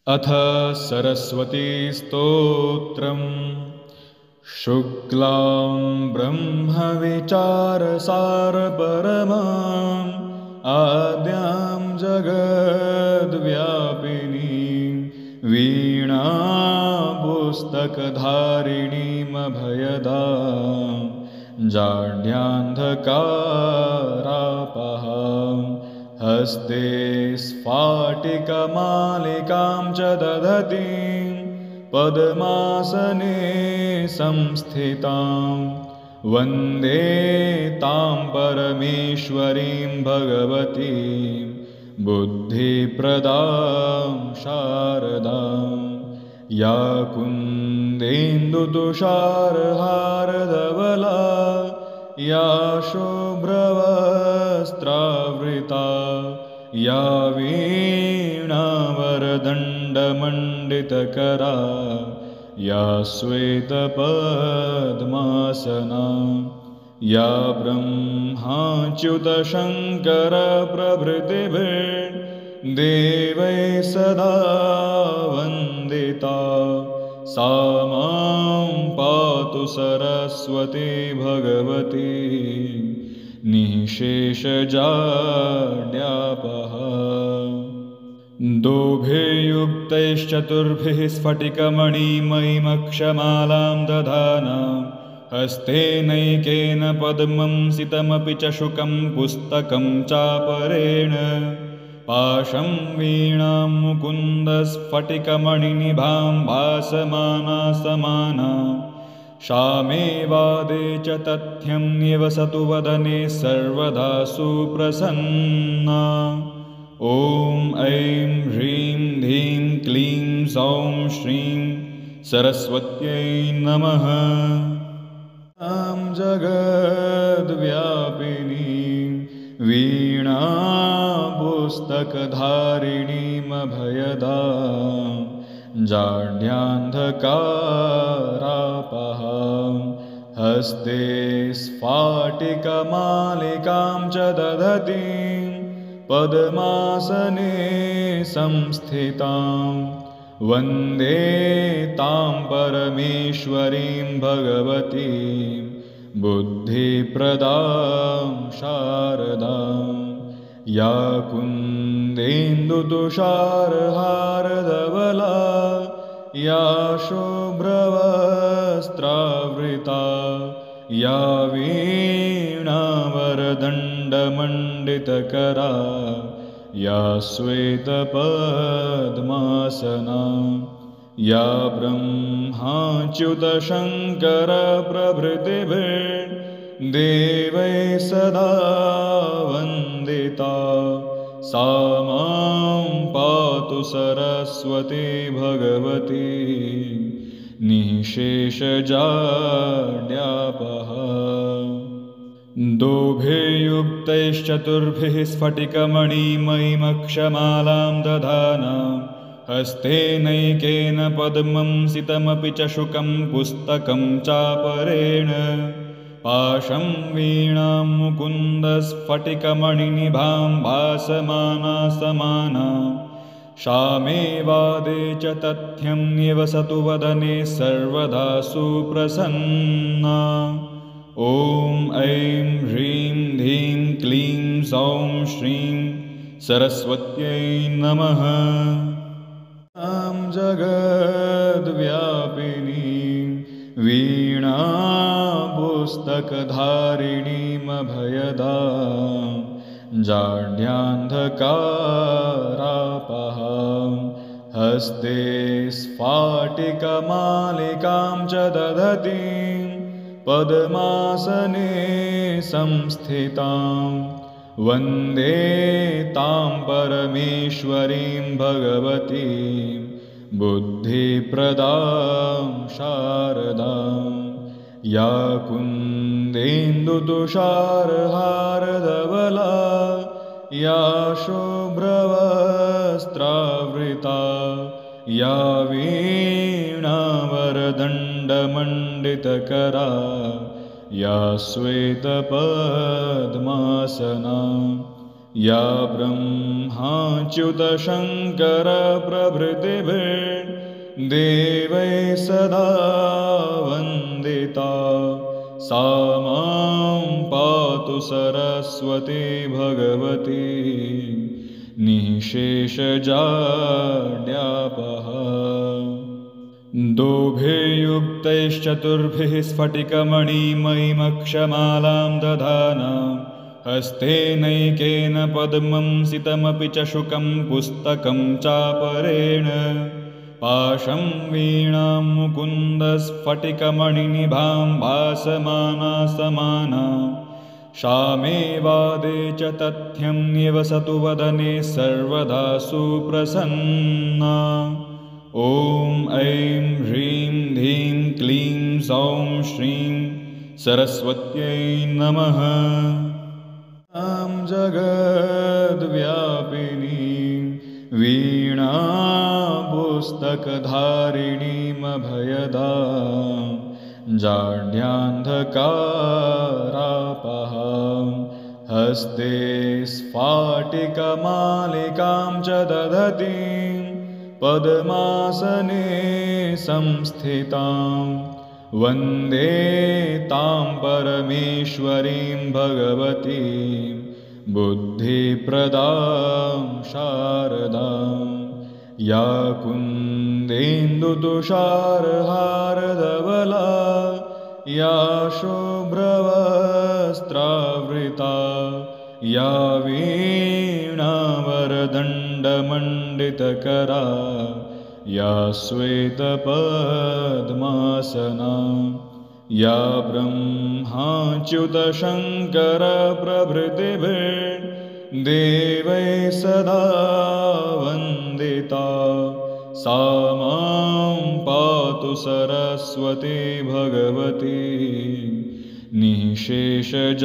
अथ सरस्वती स्तोत्रम्। शुक्लां ब्रह्मविचारसारपरमाम् आद्यां जगद्व्यापिनीं वीणापुस्तकधारिणीमभयदां जाड्यान्धकारापहां हस्ते स्फाटिकमालिकां च दधतीं पद्मासने संस्थितां वन्दे तां परमेश्वरीं भगवतीं बुद्धिप्रदां शारदां या कुन्देन्दुतुषारहारधवला या शुभ्रवस्त्रावृता या वीणावरदण्डमण्डितकरा या श्वेतपद्मासना या ब्रह्माच्युतशङ्करप्रभृतिभिर्देवैः सदा वन्दिता सा मां पातु सरस्वती भगवती निःशेषजाड्यापहा। दोभिर्युक्तैश्चतुर्भिः स्फटिकमणिमयीमक्षमालां दधानां हस्तेनैकेन पद्मं सितमपि च शुकं पुस्तकं चापरेण पाशं वीणां मुकुन्दस्फटिकमणिनिभां भासमाना समाना शामे वादे च तथ्यं निवसतु वदने सर्वदा सुप्रसन्ना। ॐ ऐं ह्रीं ह्रीं क्लीं सौं श्रीं सरस्वत्यै नमः। ं जगद्व्यापिनीं वीणापुस्तकधारिणीमभयदां जाड्यान्धकारापहां हस्ते स्फाटिकमालिकां च दधतीं पद्मासने संस्थितां वन्दे तां परमेश्वरीं भगवतीं बुद्धिप्रदां शारदां या कुन्देन्दुतुषारहारधवला या शुभ्रवस्त्रावृता या वीणावरदण्डमण्डितकरा या श्वेतपद्मासना या ब्रह्माच्युतशङ्करप्रभृतिभिर्देवैः सदा वन्दिता सा मां पातु सरस्वती भगवती निःशेषजाड्यापहा। दोभिर्युक्तैश्चतुर्भिः स्फटिकमणिमयीमक्षमालां दधानां हस्तेनैकेन पद्मं सितमपि च शुकं पुस्तकं चापरेण पाशं वीणां मुकुन्दस्फटिकमणिनिभां भासमाना समाना शामे वादे च तथ्यं निवसतु वदने सर्वदा सुप्रसन्ना। ॐ ऐं ह्रीं ह्रीं क्लीं सौं श्रीं सरस्वत्यै नमः। ं जगद्व्यापिनीं वीणापुस्तकधारिणीमभयदां जाड्यान्धकारापहां हस्ते स्फाटिकमालिकां च दधतीं पद्मासने संस्थितां वन्दे तां परमेश्वरीं भगवतीं बुद्धिप्रदां शारदां या कुन्देन्दुतुषारहारधवला या शुभ्रवस्त्रावृता या वीणावरदण्डमण्डितकरा या श्वेतपद्मासना या ब्रह्माच्युतशङ्करप्रभृतिभिर्देवैः सदा वन्दिता सा मां पातु सरस्वती भगवती निःशेषजाड्यापः। दोभिर्युक्तैश्चतुर्भिः स्फटिकमणिमयीमक्षमालां दधाना हस्तेनैकेन पद्मं सितमपि च शुकं पुस्तकं चापरेण पाशं वीणां मुकुन्दस्फटिकमणिनिभां भासमाना समाना शामे वादे च तथ्यं निवसतु वदने सर्वदा सुप्रसन्ना। ॐ ऐं ह्रीं ह्रीं क्लीं सौं श्रीं सरस्वत्यै नमः। ं जगद्व्यापिनीं वीणापुस्तकधारिणीमभयदां जाड्यान्धकारापहां हस्ते स्फाटिकमालिकां च दधतीं पद्मासने संस्थितां वन्दे तां परमेश्वरीं भगवतीं बुद्धिप्रदां शारदां या कुन्देन्दुतुषारहारधवला या शुभ्रवस्त्रावृता या वीणावरदण्डमण्डितकरा या श्वेतपद्मासना या ब्रह्माच्युतशङ्करप्रभृतिभिर्देवैः सदा वन्दिता सा मां पातु सरस्वती भगवती निःशेषजाड्यापः।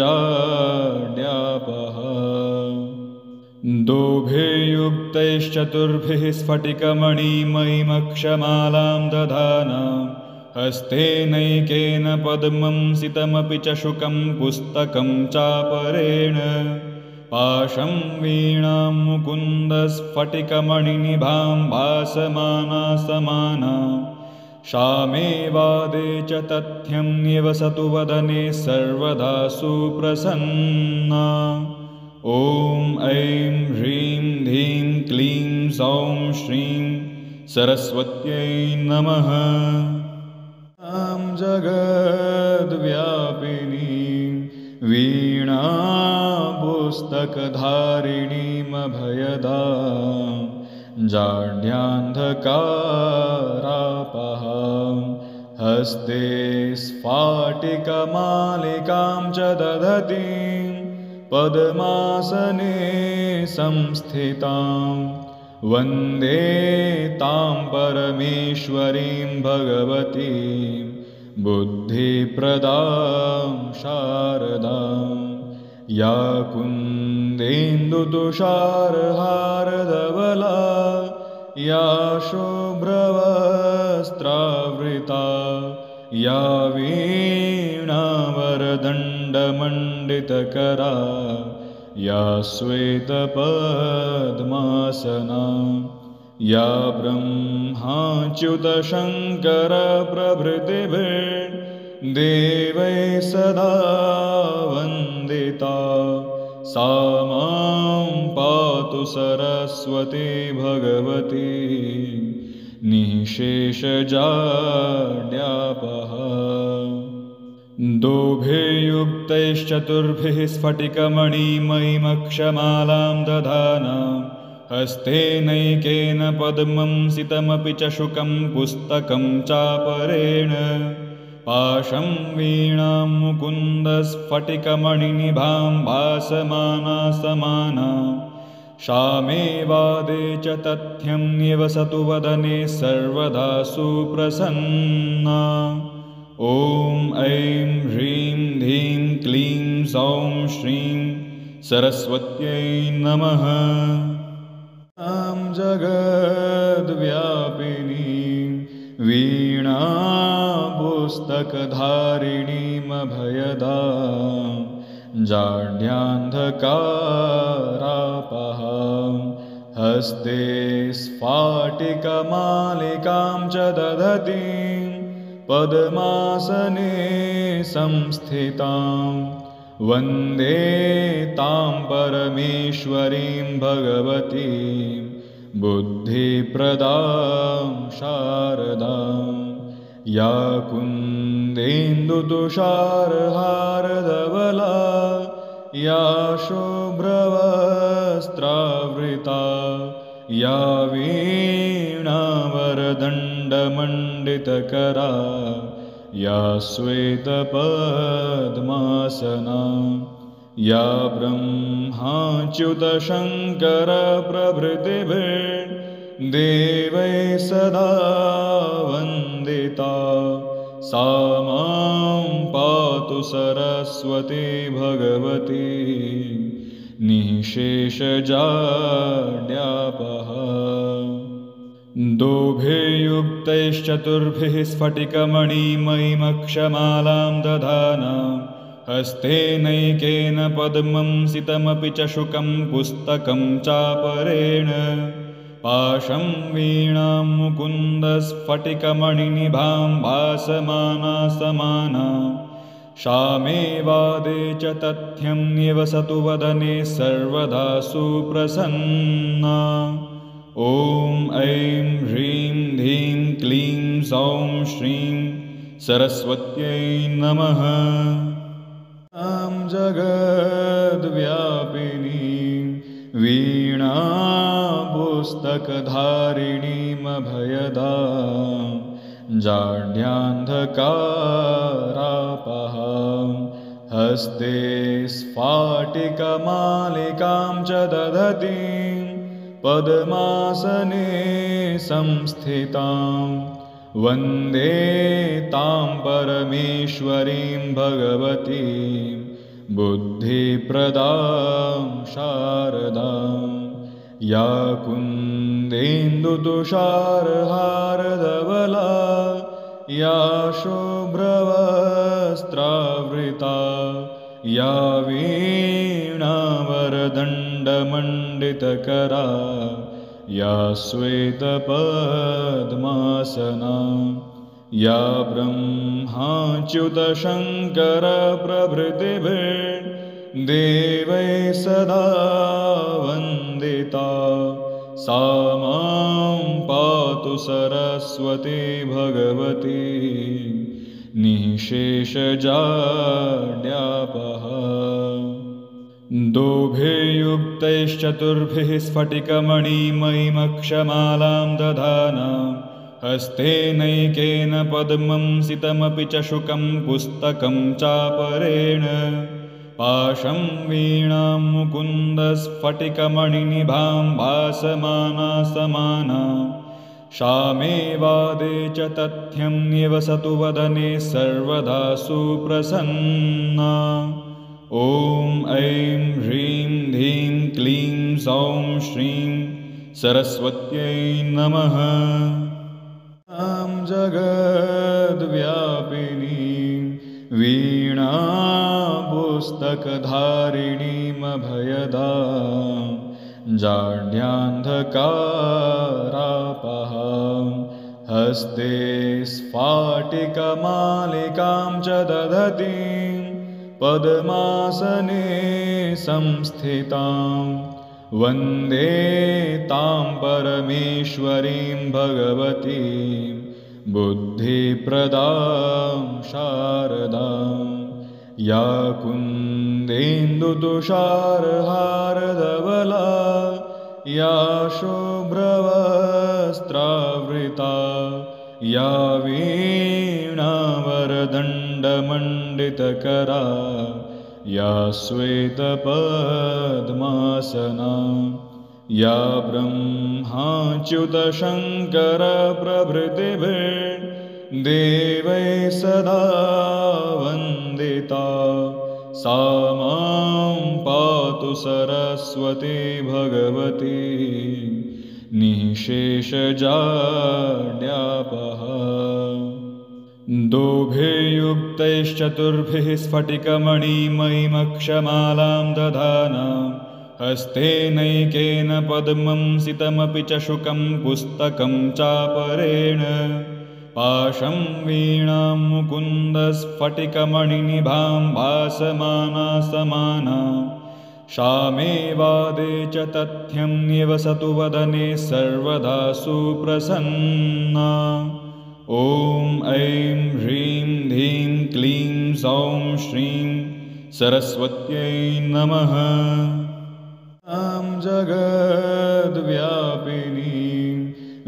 दोभिर्युक्तैश्चतुर्भिः स्फटिकमणिमयीमक्षमालां दधाना हस्तेनैकेन पद्मं सितमपि च शुकं पुस्तकं चापरेण पाशं वीणां मुकुन्दस्फटिकमणिनिभां भासमाना समाना शामे वादे च तथ्यं निवसतु वदने सर्वदा सुप्रसन्ना। ॐ ऐं ह्रीं ह्रीं क्लीं सौं श्रीं सरस्वत्यै नमः। ं जगद्व्यापिनीं वीणापुस्तकधारिणीमभयदां जाड्यान्धकारापहां हस्ते स्फाटिकमालिकां च दधतीं पद्मासने संस्थितां वन्दे तां परमेश्वरीं भगवतीं बुद्धिप्रदां शारदां या कुन्देन्दुतुषारहारधवला या शुभ्रवस्त्रावृता या वीणावरदण्डमण्डितकरा या श्वेतपद्मासना या ब्रह्माच्युतशङ्करप्रभृतिभिर्देवैः सदा वन्दिता सा मां पातु सरस्वती भगवती निःशेषजाड्यापः। दोभिर्युक्तैश्चतुर्भिः स्फटिकमणिमयीमक्षमालां दधाना हस्तेनैकेन पद्मं सितमपि च शुकं पुस्तकं चापरेण पाशं वीणां मुकुन्दस्फटिकमणिनिभां भासमाना समाना शामे वादे च तथ्यं निवसतु वदने सर्वदा सुप्रसन्ना। ॐ ऐं ह्रीं ह्रीं क्लीं सौं श्रीं सरस्वत्यै नमः। ं जगद्व्यापिनीं वीणापुस्तकधारिणीमभयदां जाड्यान्धकारापहां हस्ते स्फाटिकमालिकां च दधतीं पद्मासने संस्थितां वन्दे तां परमेश्वरीं भगवतीं बुद्धिप्रदां शारदां या कुन्देन्दुतुषारहारधवला या शुभ्रवस्त्रावृता या वीणावरदण्डमण्डितकरा या श्वेतपद्मासना या ब्रह्माच्युतशङ्करप्रभृतिभिर्देवैः सदा वन्दिता सा मां पातु सरस्वती भगवती निःशेषजाड्यापहा। दोभिर्युक्तैश्चतुर्भिः स्फटिकमणिमयीमक्षमालां दधाना हस्तेनैकेन पद्मं सितमपि च शुकं पुस्तकं चापरेण पाशं वीणां मुकुन्दस्फटिकमणिनिभां भासमाना समाना शामेवादे च तथ्यं निवसतु वदने सर्वदा सुप्रसन्ना। ॐ ऐं ह्रीं ह्रीं क्लीं सौं श्रीं सरस्वत्यै नमः। ं जगद्व्यापिनीं वीणापुस्तकधारिणीमभयदां जाड्यान्धकारापहां हस्ते स्फाटिकमालिकां च दधतीं पद्मासने संस्थितां वन्दे तां परमेश्वरीं भगवतीं बुद्धिप्रदां शारदां या कुन्देन्दुतुषारहारधवला या शुभ्रवस्त्रावृता या वीणावरदण्डमण्डितकरा या श्वेतपद्मासना या ब्रह्माच्युतशङ्करप्रभृतिभिर्देवैः सदा वन्दिता सा मां पातु सरस्वती भगवती निःशेषजाड्यापहा। दोभिर्युक्तैश्चतुर्भिः स्फटिकमणिमयीमक्षमालां दधाना हस्तेनैकेन पद्मं सितमपि च शुकं पुस्तकं चापरेण पाशं वीणां मुकुन्दस्फटिकमणिनिभां भासमाना समाना शामेवादे च तथ्यं निवसतु वदने सर्वदा सुप्रसन्ना। ॐ ऐं ह्रीं ह्रीं क्लीं सौं श्रीं सरस्वत्यै नमः। ं जगद्व्यापिनीं वीणापुस्तकधारिणीमभयदां जाड्यान्धकारापहां हस्ते स्फाटिकमालिकां च दधतीं पद्मासने संस्थितां वन्दे तां परमेश्वरीं भगवतीं बुद्धिप्रदां शारदां या कुन्देन्दुतुषारहारधवला या शुभ्रवस्त्रावृता या वीणावरदण्डमण्डितकरा या श्वेतपद्मासना या ब्रह्माच्युतशङ्करप्रभृतिभिर्देवैः सदा वन्दिता सा मां पातु सरस्वती भगवती निःशेषजाड्यापहा। दोभिर्युक्तैश्चतुर्भिः स्फटिकमणिमयीमक्षमालां दधाना हस्तेनैकेन पद्मं सितमपि च शुकं पुस्तकं चापरेण पाशं वीणां मुकुन्दस्फटिकमणिनिभां भासमाना समाना श्यामे वादे च तथ्यं निवसतु वदने सर्वदा सुप्रसन्ना। ॐ ऐं ह्रीं ह्रीं क्लीं सौं श्रीं सरस्वत्यै नमः। ं जगद्व्यापिनीं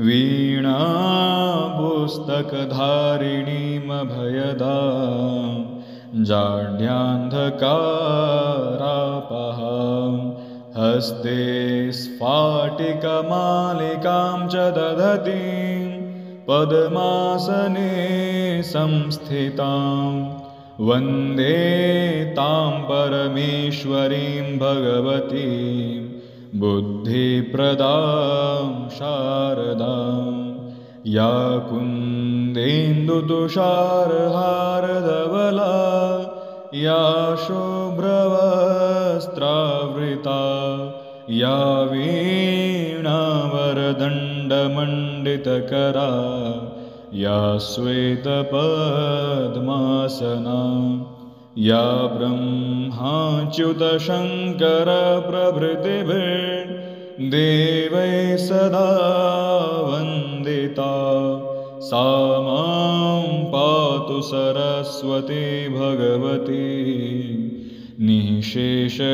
वीणापुस्तकधारिणीमभयदां जाड्यान्धकारापहां हस्ते स्फाटिकमालिकां च दधतीं पद्मासने संस्थितां वन्दे तां परमेश्वरीं भगवतीं बुद्धिप्रदां शारदां या कुन्देन्दुतुषारहारधवला या शुभ्रवस्त्रावृता या वीणावरदण्डमण्डितकरा या श्वेतपद्मासना या ब्रह्माच्युतशङ्करप्रभृतिभिर्देवैः सदा वन्दिता सा मां पातु सरस्वती भगवती निःशेषजाड्यापहा।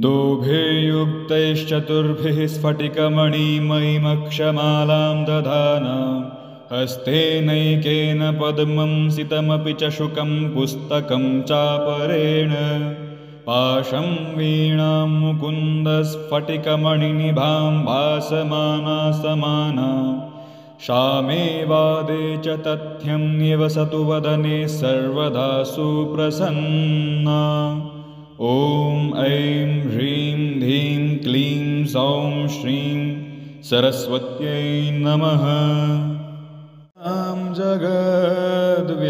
दोभिर्युक्तैश्चतुर्भिः स्फटिकमणिमयीमक्षमालां दधाना हस्तेनैकेन पद्मं सितमपि च शुकं पुस्तकं चापरेण पाशं वीणां मुकुन्दस्फटिकमणिनिभां भासमाना समाना श्यामे वादे च तथ्यं निवसतु वदने सर्वदा सुप्रसन्ना। ॐ ऐं ह्रीं ह्रीं क्लीं सौं श्रीं सरस्वत्यै नमः। ं जगद्व्यापिनीं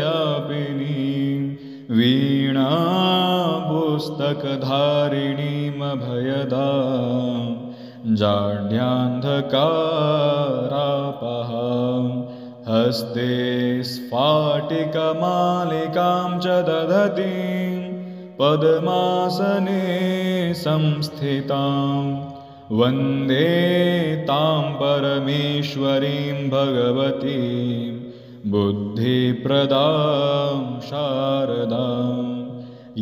वीणापुस्तकधारिणीमभयदां जाड्यान्धकारापहां हस्ते स्फाटिकमालिकां च दधतीं पद्मासने संस्थितां वन्दे तां परमेश्वरीं भगवतीं बुद्धिप्रदां शारदां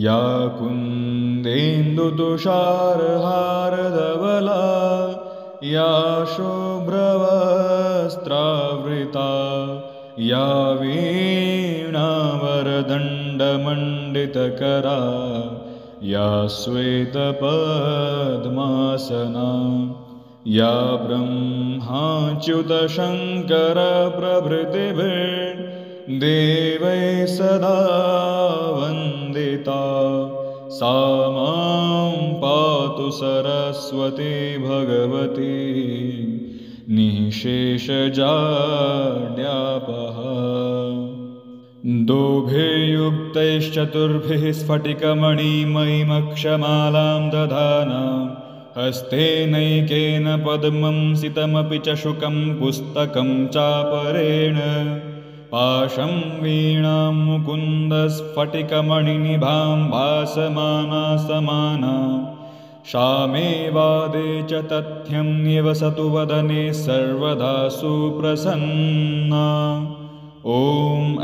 या कुन्देन्दुतुषारहारधवला या शुभ्रवस्त्रावृता या वीणावरदण्डमण्डितकरा या श्वेतपद्मासना या ब्रह्माच्युतशङ्करप्रभृतिभिर्देवैः सदा वन्दिता सा मां पातु सरस्वती भगवती निःशेषजाड्यापहा। दोभिर्युक्तैश्चतुर्भिः स्फटिकमणिमयीमक्षमालां दधाना हस्तेनैकेन पद्मं सितमपि च शुकं पुस्तकं चापरेण पाशं वीणां मुकुन्दस्फटिकमणिनिभां भासमाना समाना श्यामे वादे च तथ्यं निवसतु वदने सर्वदा सुप्रसन्ना। ॐ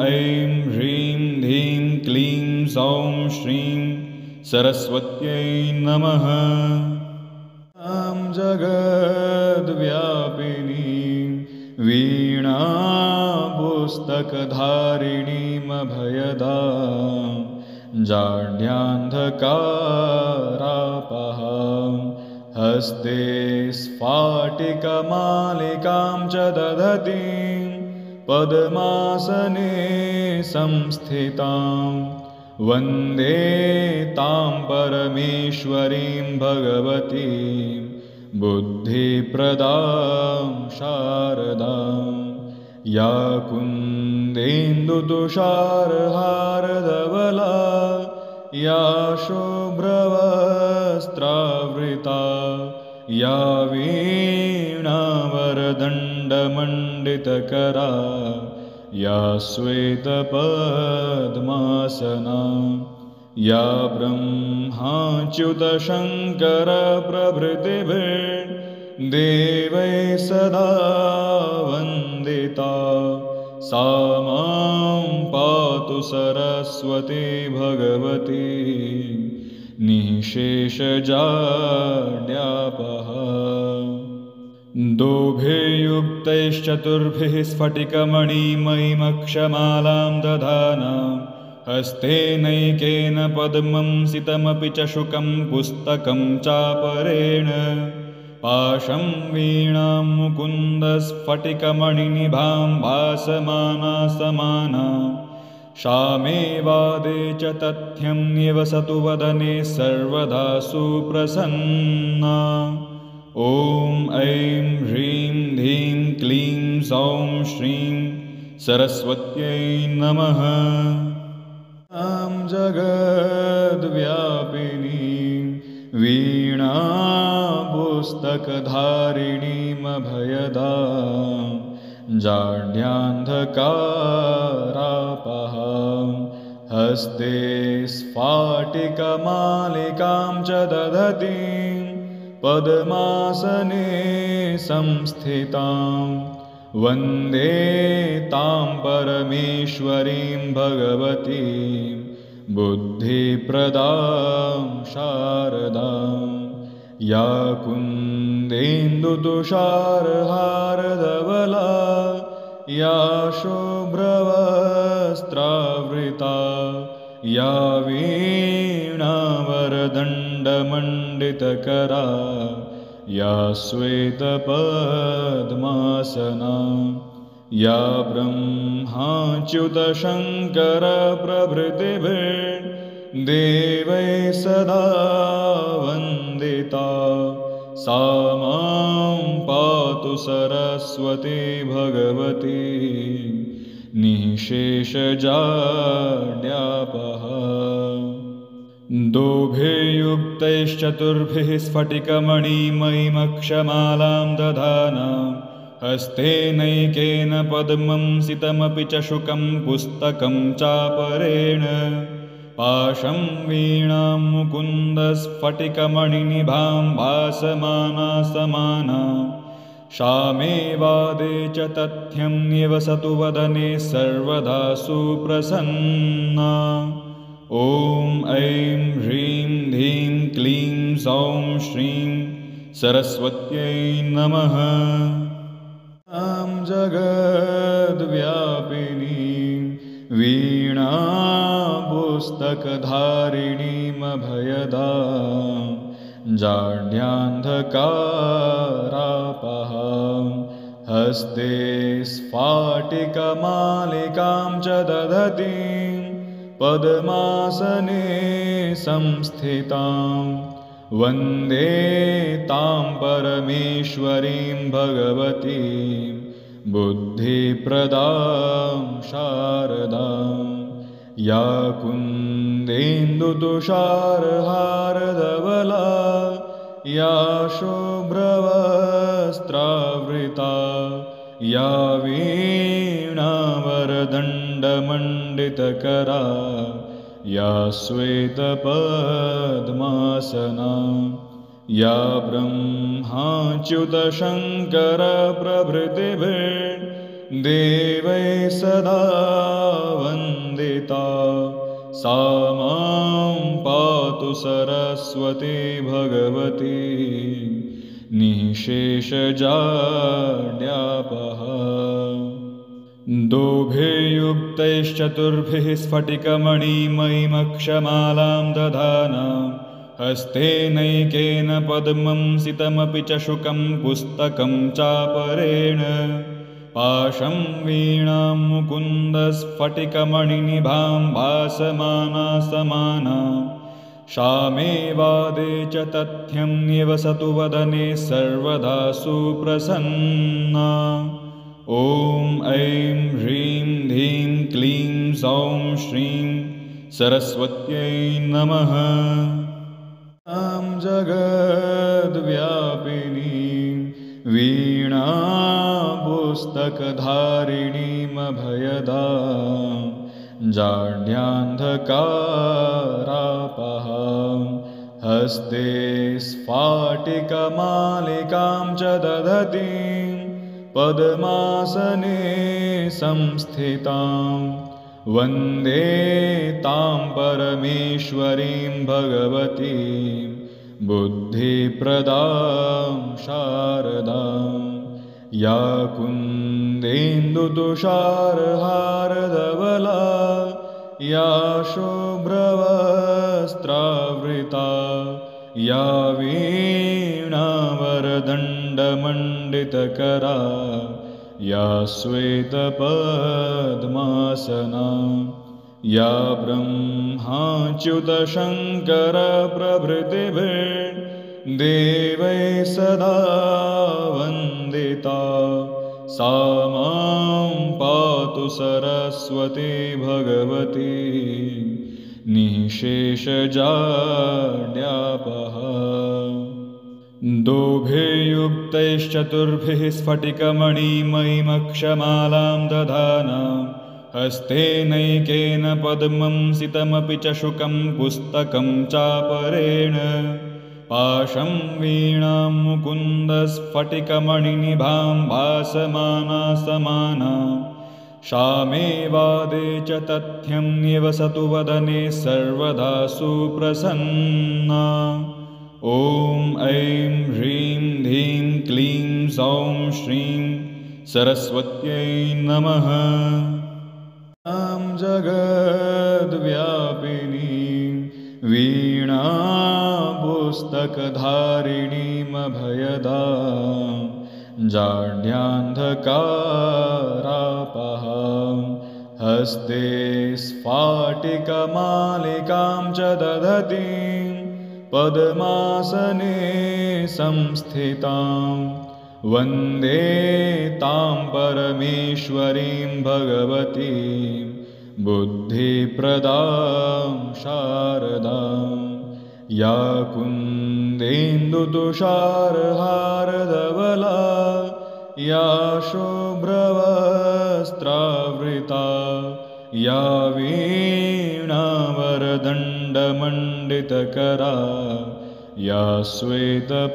ऐं ह्रीं ह्रीं क्लीं सौं श्रीं सरस्वत्यै नमः। ं जगद्व्यापिनीं वीणापुस्तकधारिणीमभयदां जाड्यान्धकारापहां हस्ते स्फाटिकमालिकां च दधतीं पद्मासने संस्थितां वन्दे तां परमेश्वरीं भगवतीं बुद्धिप्रदां शारदां या कुन्देन्दुतुषारहारधवला या शुभ्रवस्त्रावृता या वीणावरदण्डमण्डितकरा या श्वेतपद्मासना या ब्रह्माच्युतशङ्करप्रभृतिभिर्देवैः सदा वन्दिता सा मां पातु सरस्वती भगवती निःशेषजाड्यापहा। दोभिर्युक्तैश्चतुर्भिः स्फटिकमणिमयीमक्षमालां दधाना हस्तेनैकेन पद्मं सितमपि च शुकं पुस्तकं चापरेण पाशं वीणां मुकुन्दस्फटिकमणिनिभां भासमाना समाना शामे वादे च तथ्यं निवसतु वदने सर्वदा सुप्रसन्ना। ॐ ऐं ह्रीं ह्रीं क्लीं सौं श्रीं सरस्वत्यै नमः। जगद्व्यापिनीं वीणापुस्तकधारिणीमभयदां जाड्यान्धकारापहां हस्ते स्फाटिकमालिकां च दधतीं पद्मासने संस्थितां वन्दे तां परमेश्वरीं भगवतीं बुद्धिप्रदां शारदां या कुन्देन्दुतुषारहारधवला या शुभ्रवस्त्रावृता या वीणावरदण्डमण्डितकरा या श्वेतपद्मासना या ब्रह्माच्युतशङ्करप्रभृतिभिर्देवैः सदा वन्दिता सा मां पातु सरस्वती भगवती निःशेषजाड्यापहा। दोभिर्युक्तैश्चतुर्भिः स्फटिकमणिमयीमक्षमालां दधाना हस्तेनैकेन पद्मं सितमपि च शुकं पुस्तकं चापरेण पाशं वीणां मुकुन्दस्फटिकमणिनिभां भासमाना समाना शामे वादे च तथ्यं निवसतु वदने सर्वदा सुप्रसन्ना। ॐ ऐं ह्रीं ह्रीं क्लीं सौं श्रीं सरस्वत्यै नमः। जगद्व्यापिनीं वीणापुस्तकधारिणीमभयदां जाड्यान्धकारापहां हस्ते स्फाटिकमालिकां च दधतीं पद्मासने संस्थितां वन्दे तां परमेश्वरीं भगवतीं बुद्धिप्रदां शारदां या कुन्देन्दुतुषारहारधवला या शुभ्रवस्त्रावृता या वीणावरदण्डमण्डितकरा या श्वेतपद्मासना या ब्रह्माच्युतशङ्करप्रभृतिभिर्देवैः सदा वन्दिता सा मां पातु सरस्वती भगवती निःशेषजाड्यापहा। दोभिर्युक्तैश्चतुर्भिः स्फटिकमणिमयीमक्षमालां दधाना हस्तेनैकेन पद्मं सितमपि च शुकं पुस्तकं चापरेण पाशं वीणां मुकुन्दस्फटिकमणिनिभां भासमाना समाना शामे वादे च तथ्यं निवसतु वदने सर्वदा सुप्रसन्ना। ॐ ऐं ह्रीं ह्रीं क्लीं सौं श्रीं सरस्वत्यै नमः। ॐ जगद्व्यापिनीं वीणापुस्तकधारिणीमभयदां जाड्यान्धकारापहां हस्ते स्फाटिकमालिकां च दधतीं पद्मासने संस्थितां वन्दे तां परमेश्वरीं भगवतीं बुद्धिप्रदां शारदां या कुन्देन्दुतुषारहारधवला या शुभ्रवस्त्रावृता या वीणावरदण्डमण्डितकरा या श्वेतपद्मासना या ब्रह्माच्युतशङ्करप्रभृतिभिर्देवैः सदा वन्दिता सा मां पातु सरस्वती भगवती निःशेषजाड्यापहा। दोभिर्युक्तैश्चतुर्भिः स्फटिकमणिमयीमक्षमालां दधाना हस्तेनैकेन पद्मं सितमपि च शुकं पुस्तकं चापरेण पाशं वीणां मुकुन्दस्फटिकमणिनिभां भासमाना समाना शामे वादे च तथ्यं निवसतु वदने सर्वदा सुप्रसन्ना। ॐ ऐं ह्रीं ह्रीं क्लीं सौं श्रीं सरस्वत्यै नमः। ॐ जगद्व्यापिनीं वीणापुस्तकधारिणीमभयदां जाड्यान्धकारापहां हस्ते स्फाटिकमालिकां च दधतीं पद्मासने संस्थितां वन्दे तां परमेश्वरीं भगवतीं बुद्धिप्रदां शारदां या कुन्देन्दुतुषारहारधवला या शुभ्रवस्त्रावृता या वीणावरदण्डमण्डितकरा या श्वेतपद्मासना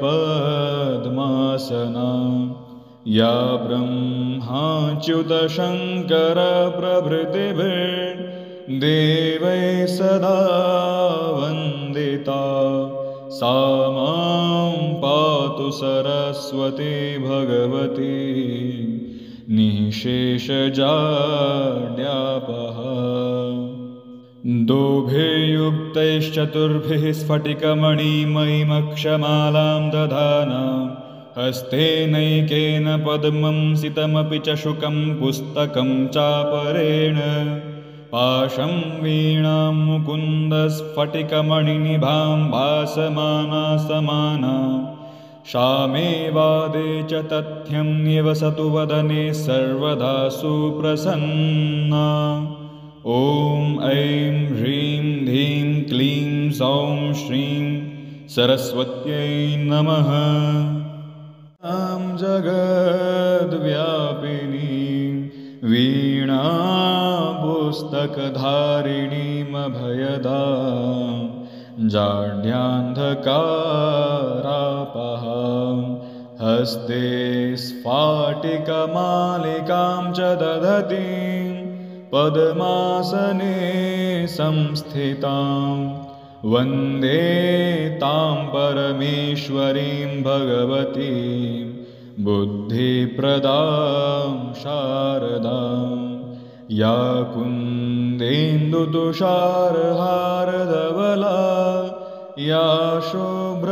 या ब्रह्माच्युतशङ्करप्रभृतिभिर्देवैः सदा वन्दिता सा मां पातु सरस्वती भगवती निःशेषजाड्यापहा। दोभिर्युक्तैश्चतुर्भिः स्फटिकमणिमयीमक्षमालां दधाना हस्तेनैकेन पद्मं सितमपि च शुकं पुस्तकं चापरेण पाशं वीणां मुकुन्दस्फटिकमणिनिभां भासमाना समाना शामे वादे च तथ्यं निवसतु वदने सर्वदा सुप्रसन्ना। ॐ ऐं ह्रीं ह्रीं क्लीं सौं श्रीं सरस्वत्यै नमः। ॐ जगद्व्यापिनीं वीणापुस्तकधारिणीमभयदां जाड्यान्धकारापहां हस्ते स्फाटिकमालिकां च दधतीं पद्मासने संस्थितां वन्दे तां परमेश्वरीं भगवतीं बुद्धिप्रदां शारदां या कुन्देन्दुतुषारहारधवला या शुभ्रवस्त्रावृता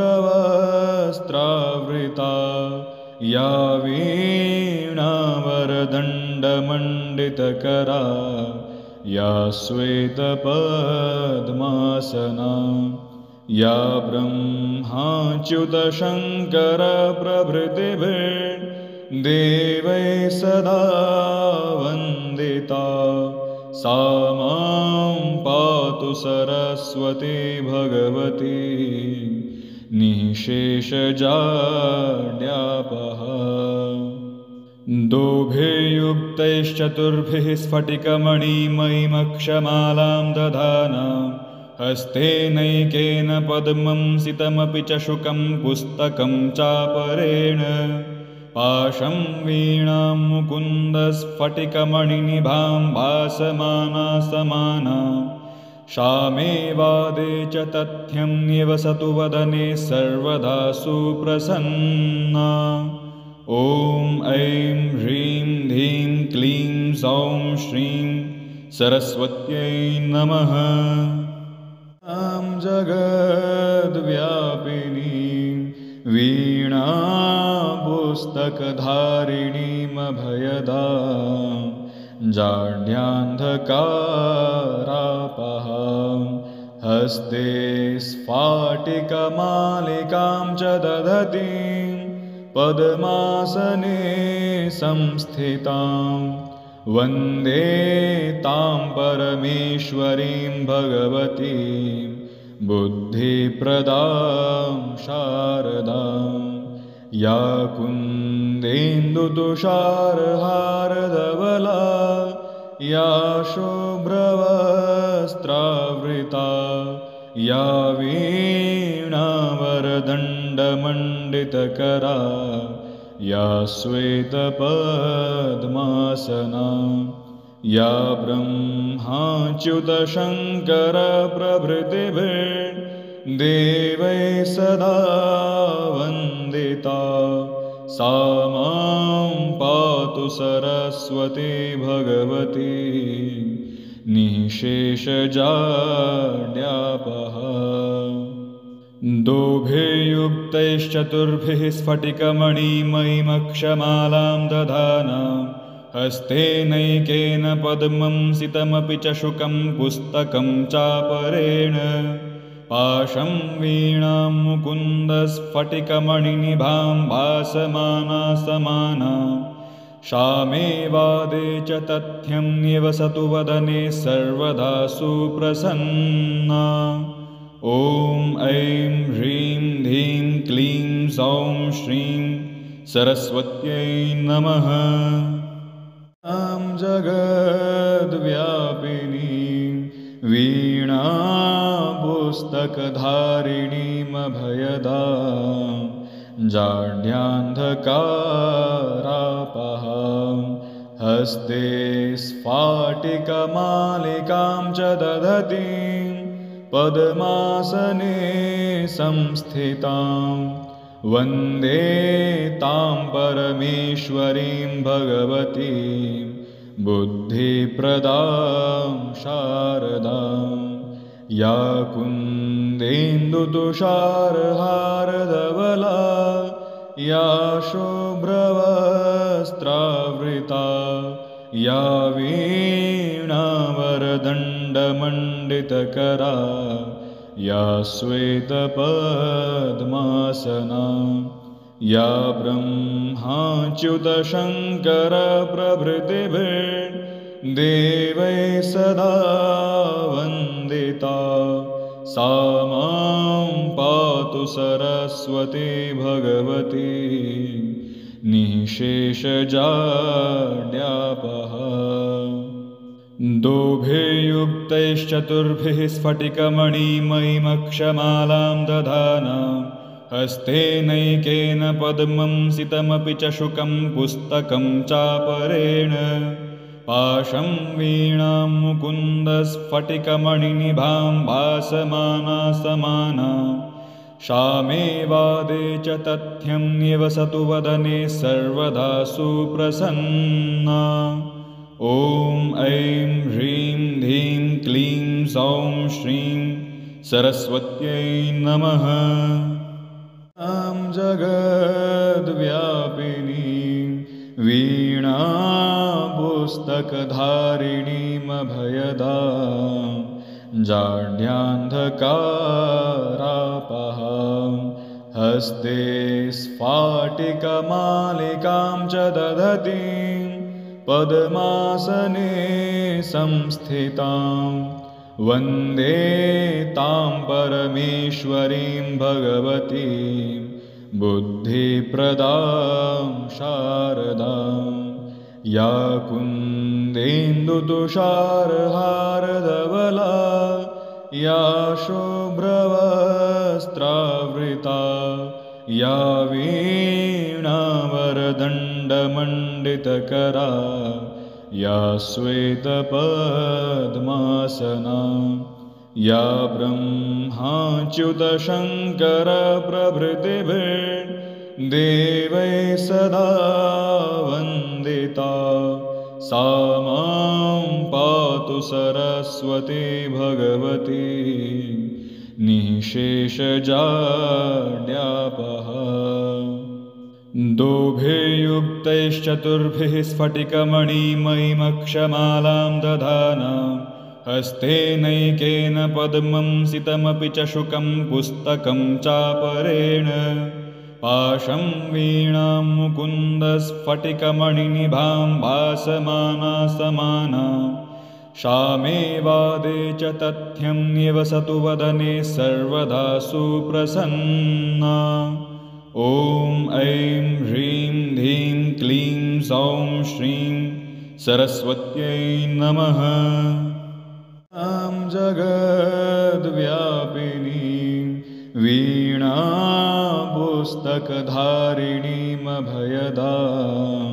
या वीणावरदण्डमण्डितकरा या श्वेतपद्मासना या ब्रह्माच्युतशङ्करप्रभृतिभिर्देवैः सदा वन्दिता सा मां पातु सरस्वती भगवती निःशेषजाड्यापः दोभैर्युक्तैश्चतुर्भिः स्फटिकमणिमयीमक्षमालां दधाना हस्तेनैकेन पद्मं सितमपि च शुकं पुस्तकं चापरेण पाशं वीणां मुकुन्दस्फटिकमणिनिभां भासमाना समाना शामे वादे च तथ्यं निवसतु वदने सर्वदा सुप्रसन्ना ॐ ऐं ह्रीं ह्रीं क्लीं सौं श्रीं सरस्वत्यै नमः जगद्व्यापिनीं वीणापुस्तकधारिणीमभयदां जाड्यान्धकारापहां हस्ते स्फाटिकमालिकां च दधतीं पद्मासने संस्थितां वन्दे तां परमेश्वरीं भगवतीं बुद्धिप्रदां शारदां या कुन्देन्दुतुषारहारधवला या शुभ्रवस्त्रावृता या वीणावरदण्डमण्डितकरा या श्वेतपद्मासना या ब्रह्माच्युतशङ्करप्रभृतिभिर्देवैः सदा वन्दिता सा मां पातु सरस्वती भगवती निःशेषजाड्यापः दोभैर्युक्तैश्चतुर्भिः स्फटिकमणिमयीमक्षमालां दधाना हस्तेनैकेन पद्मं सितमपि च शुकं पुस्तकं चापरेण पाशं वीणां मुकुन्दस्फटिकमणिनिभां भासमाना समाना शामे वादे च तथ्यं निवसतु वदने सर्वदा सुप्रसन्ना ॐ ऐं ह्रीं ह्रीं क्लीं सौं श्रीं सरस्वत्यै नमः जगद्व्यापिनीं वीणापुस्तकधारिणीमभयदां जाड्यान्धकारापहां हस्ते स्फाटिकमालिकां च दधतीं पद्मासने संस्थितां वन्दे तां परमेश्वरीं भगवतीं बुद्धिप्रदां शारदां या कुन्देन्दुतुषारहारधवला या शुभ्रवस्त्रावृता या वीणावरदण्डमण्डितकरा या श्वेतपद्मासना या ब्रह्माच्युतशङ्करप्रभृतिभिर्देवैः सदा वन्दिता सा मां पातु सरस्वती भगवती निःशेषजाड्यापः दोभैर्युक्तैश्चतुर्भिः स्फटिकमणिमयीमक्षमालां दधाना हस्तेनैकेन पद्मं सितमपि च शुकं पुस्तकं चापरेण पाशं वीणां मुकुन्दस्फटिकमणिनिभां भासमाना समाना शामे वादे च तथ्यं निवसतु वदने सर्वदा सुप्रसन्ना ॐ ऐं ह्रीं ह्रीं क्लीं सौं श्रीं सरस्वत्यै नमः जगद्व्यापिनीं वीणापुस्तकधारिणीमभयदां जाड्यान्धकारापहां हस्ते स्फाटिकमालिकां च दधतीं पद्मासने संस्थितां वन्दे तां परमेश्वरीं भगवतीं बुद्धिप्रदां शारदां या कुन्देन्दुतुषारहारधवला या शुभ्रवस्त्रावृता या वीणावरदण्डमण्डितकरा या श्वेतपद्मासना या ब्रह्माच्युतशङ्करप्रभृतिभिर्देवैः सदा वन्दिता सा मां पातु सरस्वती भगवती निःशेषजाड्यापहा। दोभिर्युक्तैश्चतुर्भिः स्फटिकमणिमयीमक्षमालां दधाना हस्तेनैकेन पद्मं सितमपि च शुकं पुस्तकं चापरेण पाशं वीणां मुकुन्दस्फटिकमणिनिभां भासमाना समाना शामे वादे च तथ्यं निवसतु वदने सर्वदा सुप्रसन्ना। ॐ ऐं ह्रीं ह्रीं क्लीं सौं श्रीं सरस्वत्यै नमः। जगद्व्यापिनीं वीणापुस्तकधारिणीमभयदां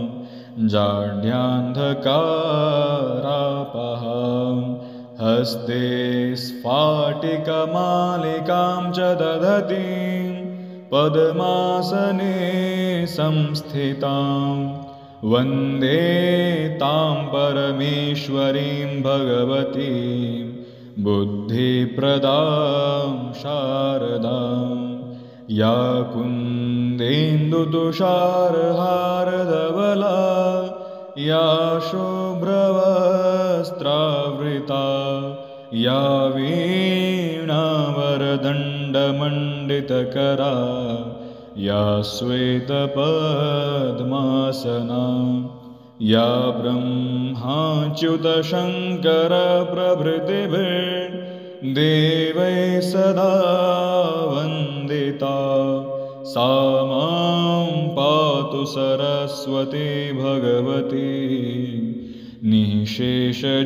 जाड्यान्धकारापहां हस्ते स्फाटिकमालिकां च दधतीं पद्मासने संस्थितां वन्दे तां परमेश्वरीं भगवतीं बुद्धिप्रदां शारदां या कुन्देन्दुतुषारहारधवला या शुभ्रवस्त्रावृता या वीणावरदण्डमण्डितकरा या श्वेतपद्मासना या ब्रह्माच्युतशङ्करप्रभृतिभिर्देवैः सदा वन्दिता सा मां पातु सरस्वती भगवती निःशेषजाड्यापहा।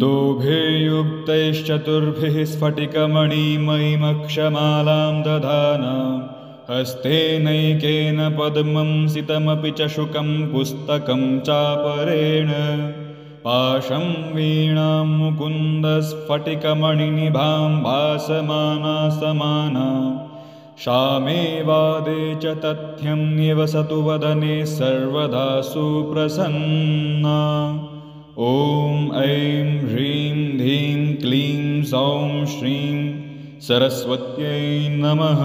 दोभिर्युक्तैश्चतुर्भिः स्फटिकमणिमयीमक्षमालां दधाना हस्तेनैकेन पद्मं सितमपि च शुकं पुस्तकं चापरेण पाशं वीणां मुकुन्दस्फटिकमणिनिभां भासमाना समाना शामे वादे च तथ्यं निवसतु वदने सर्वदा सुप्रसन्ना। ॐ ऐं ह्रीं ह्रीं क्लीं सौं श्रीं सरस्वत्यै नमः।